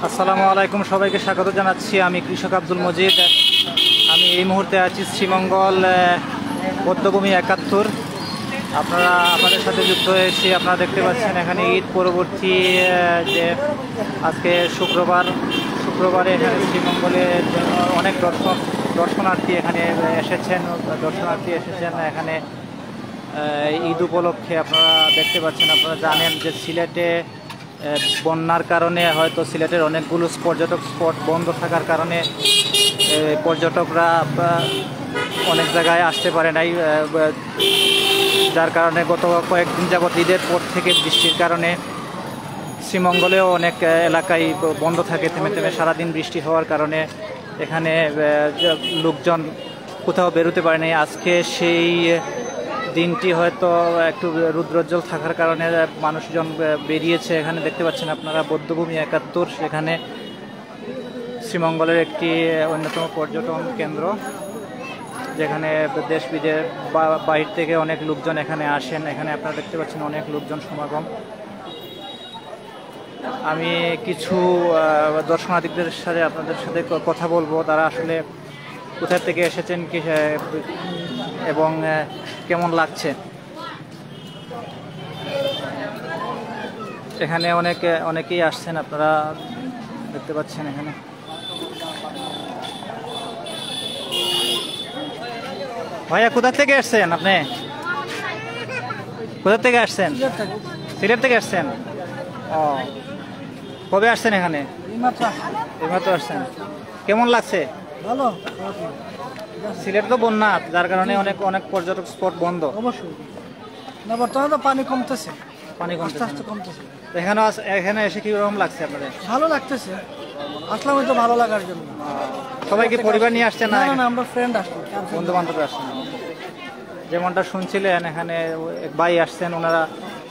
আসসালামু আলাইকুম, সবাইকে স্বাগত জানাচ্ছি। আমি কৃষক আব্দুল মজিদ। আমি এই মুহূর্তে আছি শ্রীমঙ্গল বৌদ্ধভূমি ৭১। আপনাদের সাথে যুক্ত হয়েছি। আপনারা দেখতে পাচ্ছেন এখানে ঈদ পরবর্তী যে আজকে শুক্রবারে এখানে শ্রীমঙ্গলে অনেক দর্শনার্থী এখানে এসেছেন এখানে ঈদ উপলক্ষে। আপনারা দেখতে পাচ্ছেন, আপনারা জানেন যে সিলেটে বন্যার কারণে হয়তো সিলেটের অনেকগুলো পর্যটক স্পট বন্ধ থাকার কারণে পর্যটকরা অনেক জায়গায় আসতে পারে নাই, যার কারণে গত কয়েকদিন যাবৎ ঈদের পর থেকে বৃষ্টির কারণে শ্রীমঙ্গলেও অনেক এলাকায় বন্ধ থাকে। থেমে থেমে সারাদিন বৃষ্টি হওয়ার কারণে এখানে লোকজন কোথাও বেরোতে পারে নাই। আজকে সেই দিনটি হয়তো একটু রুদ্রোজ্জ্বল থাকার কারণে মানুষজন বেরিয়েছে। এখানে দেখতে পাচ্ছেন আপনারা বৌদ্ধভূমি ৭১, সেখানে শ্রীমঙ্গলের একটি অন্যতম পর্যটন কেন্দ্র, যেখানে দেশ বিদেশ বাইরে থেকে অনেক লোকজন এখানে আসেন। এখানে আপনারা দেখতে পাচ্ছেন অনেক লোকজন সমাগম। আমি কিছু দর্শনার্থীদের সাথে আপনাদের সাথে কথা বলবো, তারা আসলে কোথা থেকে এসেছেন এবং কেমন লাগছে। এখানে অনেকেই আসছেন, আপনারা দেখতে পাচ্ছেন। এখানে ভাইয়া কোথা থেকে আসছেন? আপনি কোথা থেকে আসছেন? সিলেট থেকে আসছেন। ও, কবে আসছেন এখানে? এইমাত্র আসছেন। কেমন লাগছে? ভালো। সিলেট তো বন্যা, যার কারণে অনেক পর্যটক স্পট বন্ধ। অবশ্যই না, বর্তমানে তো পানি কমতেছে। এখানে এসে কিরকম লাগছে আপনাদের? ভালো লাগতেছে, আসলাম তো ভালো লাগার জন্য। সবাই কি পরিবার নিয়ে আসছেন? না, আমরা ফ্রেন্ড আসছি, বন্ধু বান্ধব আসছেন। যেমনটা শুনছিলেন, এখানে এক ভাই আসছেন, ওনারা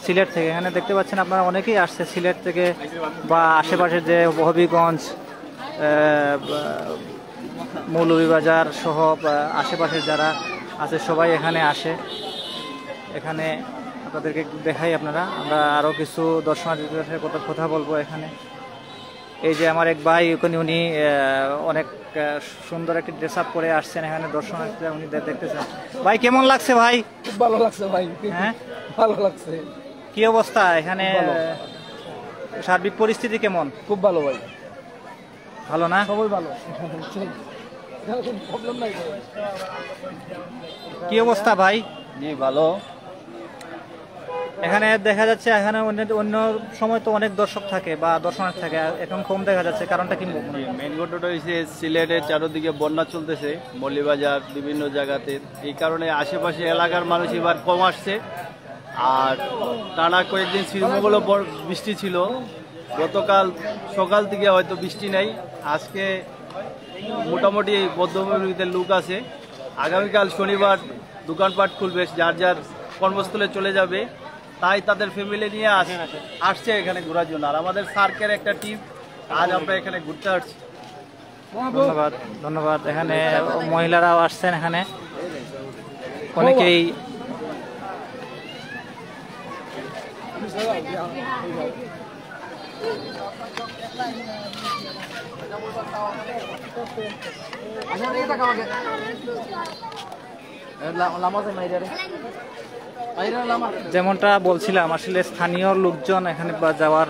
সিলেট থেকে। এখানে দেখতে পাচ্ছেন আপনারা অনেকেই আসছে সিলেট থেকে বা আশেপাশের যে হবিগঞ্জ, মৌলভীবাজার সহ আশেপাশের যারা আছে সবাই এখানে আসে। এখানে আপনাদেরকে দেখাই আমরা আরও কিছু দর্শনার্থীদের সাথে কথা বলবো। এখানে এই যে আমার এক ভাই, উনি অনেক সুন্দর একটি ড্রেস আপ করে আসছেন এখানে দর্শনার্থীরা উনি দেখতেছেন। ভাই কেমন লাগছে? ভাই খুব ভালো লাগছে ভাই। হ্যাঁ, ভালো লাগছে। কি অবস্থা এখানে? সার্বিক পরিস্থিতি কেমন? খুব ভালো ভাই। ভালো না? সবাই ভালো, প্রবলেম নাই। কি অবস্থা ভাই? জি ভালো। এখানে দেখা যাচ্ছে এখানে অন্য সময় তো অনেক দর্শক থাকে বা দর্শনার্থী থাকে, এখন কম দেখা যাচ্ছে, কারণটা কি? মেইন ঘটনাটা হচ্ছে সিলেটের চারদিকে বন্যা চলতেছে, মৌলভীবাজার বিভিন্ন জায়গাতে। এই কারণে আশেপাশে এলাকার মানুষ এবার কম আসছে। আর টানা কয়েকদিন শ্রীমঙ্গলও বৃষ্টি ছিল। গতকাল সকাল থেকে হয়তো বৃষ্টি নেই। আজকে মোটামুটি বৌদ্ধভূমিতে লোক আছে। আগামীকাল শনিবার দোকানপাট খুলবে, যার যার কর্মস্থলে চলে যাবে, তাই তাদের ফ্যামিলি নিয়ে আসছে এখানে ঘোরার জন্য। আর আমাদের সার্কের একটা টিম আজ আমরা এখানে ঘুরতে আসছি। ধন্যবাদ। এখানে মহিলারাও আসছেন, এখানে অনেকেই। যেমনটা বলছিলাম, আসলে স্থানীয় লোকজন এখানে যাওয়ার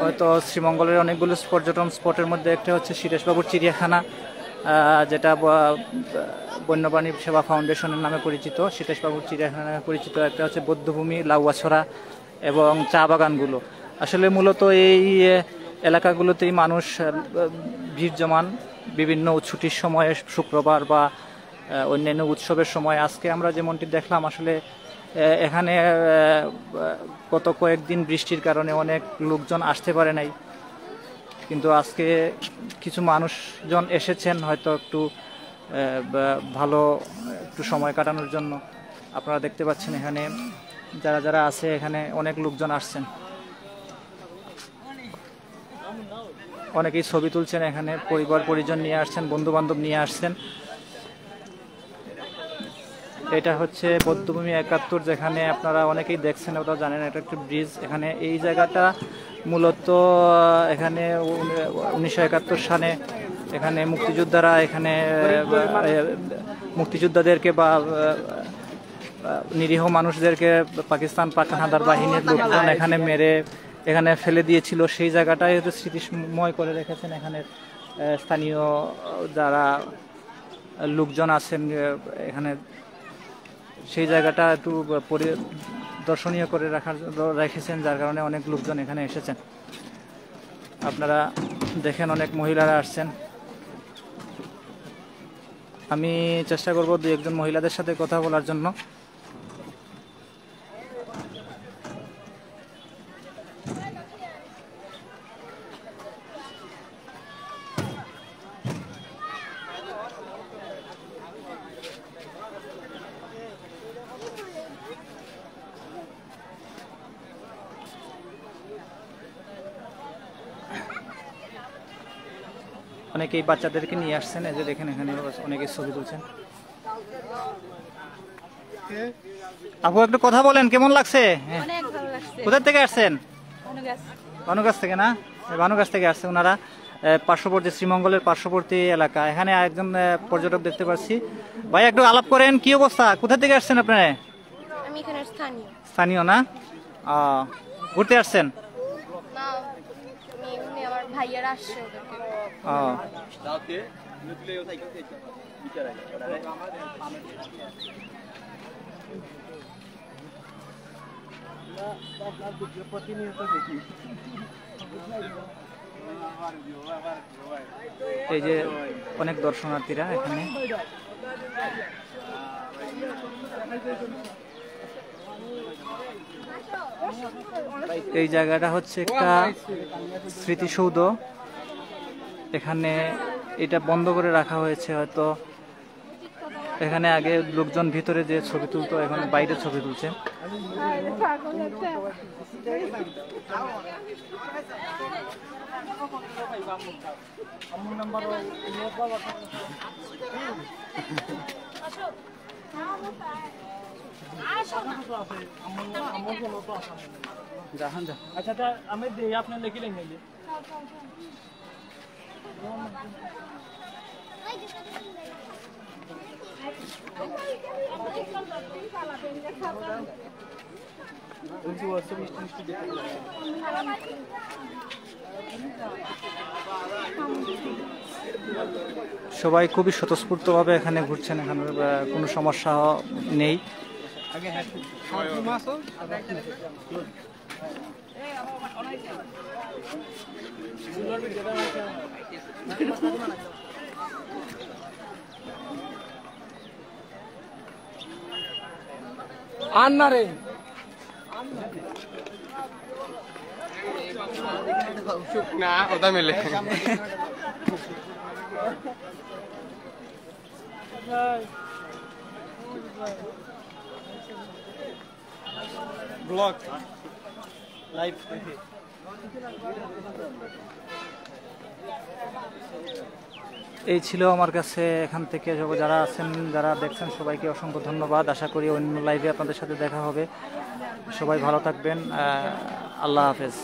হয়তো শ্রীমঙ্গলের অনেকগুলো পর্যটন স্পটের মধ্যে একটা হচ্ছে সিরেশবাবুর চিড়িয়াখানা, যেটা বন্যপ্রাণী সেবা ফাউন্ডেশনের নামে পরিচিত। সিরেশবাবুর চিড়িয়াখানা নামে পরিচিত। একটা হচ্ছে বৌদ্ধভূমি, লাউয়াছড়া এবং চা বাগানগুলো। আসলে মূলত এই এলাকাগুলোতেই মানুষ ভিড় জমান বিভিন্ন ছুটির সময়ে, শুক্রবার বা অন্যান্য উৎসবের সময়। আজকে আমরা যেমনটি দেখলাম, আসলে এখানে গত কয়েকদিন বৃষ্টির কারণে অনেক লোকজন আসতে পারে নাই, কিন্তু আজকে কিছু মানুষজন এসেছেন হয়তো একটু ভালো একটু সময় কাটানোর জন্য। আপনারা দেখতে পাচ্ছেন এখানে যারা আছে, এখানে অনেক লোকজন আসছেন, অনেকেই ছবি তুলছেন। এখানে পরিবার পরিজন নিয়ে আসছেন, বন্ধু বান্ধব নিয়ে আসছেন। এটা হচ্ছে বৌদ্ধভূমি 71, যেখানে আপনারা অনেকেই দেখছেন, ওটা জানেন, এটা একটা ব্রিজ। এখানে এই জায়গাটা মূলত এখানে 1971 সালে এখানে মুক্তিযোদ্ধারা এখানে মুক্তিযোদ্ধাদেরকে বা নিরীহ মানুষদেরকে পাকিস্তান পাক হানাদার বাহিনীর লোকজন এখানে মেরে এখানে ফেলে দিয়েছিল। সেই জায়গাটাই হয়তো স্মৃতিময় করে রেখেছেন এখানে স্থানীয় যারা লোকজন আছেন এখানে। সেই জায়গাটা একটু দর্শনীয় করে রেখেছেন, যার কারণে অনেক লোকজন এখানে এসেছেন। আপনারা দেখেন অনেক মহিলারা আসছেন। আমি চেষ্টা করব দু একজন মহিলাদের সাথে কথা বলার জন্য। অনেকেই বাচ্চাদেরকে নিয়ে আসছেন, এই যে দেখেন এখানে অনেকে ছবি তুলছেন। আপু একটু কথা বলেন, কেমন লাগছে? অনেক ভালো লাগছে। কোথা থেকে আসছেন? অনুগাছ। ভানুগাছ থেকে না? ভানুগাছ থেকে আসছে ওনারা, পার্শ্ববর্তী শ্রীমঙ্গলের পার্শ্ববর্তী এলাকা। এখানে একজন পর্যটক দেখতে পাচ্ছি। ভাই একটু আলাপ করেন, কি অবস্থা, কোথা থেকে আসছেন আপনারা? আমি এখানে স্থানীয়। স্থানীয় না? ঘুরতে আসছেন? না, এমনি আমার ভাইয়ারা আসছে ওদেরকে। এই যে অনেক দর্শনার্থীরা এখানে। এই জায়গাটা হচ্ছে একটা স্মৃতিসৌধ। এখানে এটা বন্ধ করে রাখা হয়েছে, হয়তো এখানে আগে লোকজন ভিতরে যে ছবি তুলতো, এখন বাইরে ছবি তুলছে। আচ্ছা আমি দিই, আপনি লিখে লিখে দিই। সবাই খুবই স্বতঃস্ফূর্তভাবে এখানে ঘুরছেন, এখানে কোনো সমস্যা নেই। আন্না রে না ওটা মেলে ব্লগ লাইভ। এই ছিল আমার কাছে এখান থেকে যারা আছেন, যারা দেখছেন, সবাইকে অসংখ্য ধন্যবাদ। আশা করি অন্য লাইভে আপনাদের সাথে দেখা হবে। সবাই ভালো থাকবেন। আল্লাহ হাফেজ।